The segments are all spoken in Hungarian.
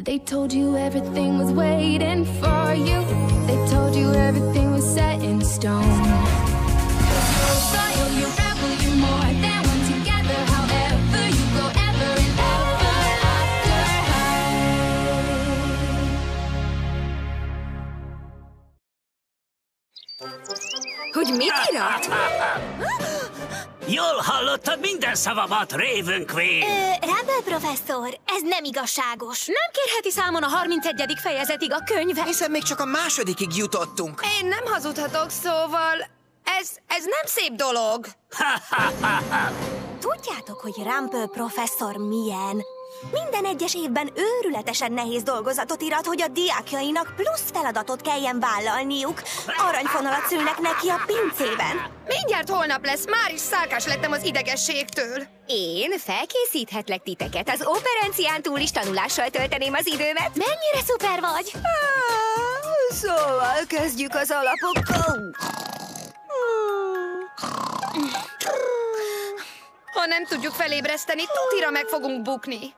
They told you everything was waiting for you. They told you everything was set in stone. You're loyal, you rebel, you're more than one together. However you go, ever and ever after high. Hogy mit irat? Jól hallottad minden szavamat, Raven Queen! Rumble professzor, ez nem igazságos. Nem kérheti számon a 31. fejezetig a könyvet? Hiszen még csak a másodikig jutottunk. Én nem hazudhatok, szóval ez nem szép dolog. Tudjátok, hogy Rumble professzor milyen? Minden egyes évben őrületesen nehéz dolgozatot írat, hogy a diákjainak plusz feladatot kelljen vállalniuk. Aranyfonalat szülnek neki a pincében. Mindjárt holnap lesz, már is szálkás lettem az idegességtől. Én felkészíthetlek titeket. Az operencián túl is tanulással tölteném az időmet. Mennyire szuper vagy? Szóval kezdjük az alapokkal. Ha nem tudjuk felébreszteni, tutira meg fogunk bukni.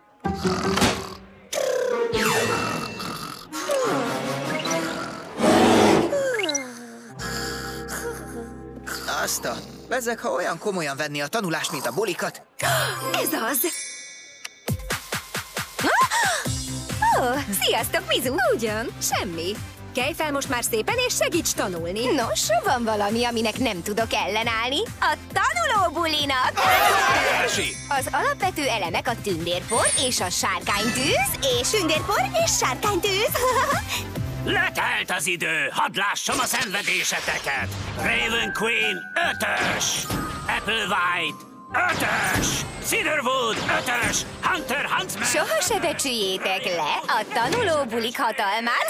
Bezzeg, ha olyan komolyan venni a tanulást, mint a bulikat. Ez az! Sziasztok, Mizu! Ugyan, semmi. Kelj fel most már szépen, és segíts tanulni. Nos, van valami, aminek nem tudok ellenállni. A tanulóbulinak! Az alapvető elemek a tündérpor és a sárkánytűz, és tündérpor és sárkánytűz. Letelt az idő! Hadd lássam a szenvedéseteket! Raven Queen 5-ös! Applewhite 5-ös! Cedarwood 5-ös! Hunter Huntsman! Soha se becsüljétek le a tanulóbulik hatalmát.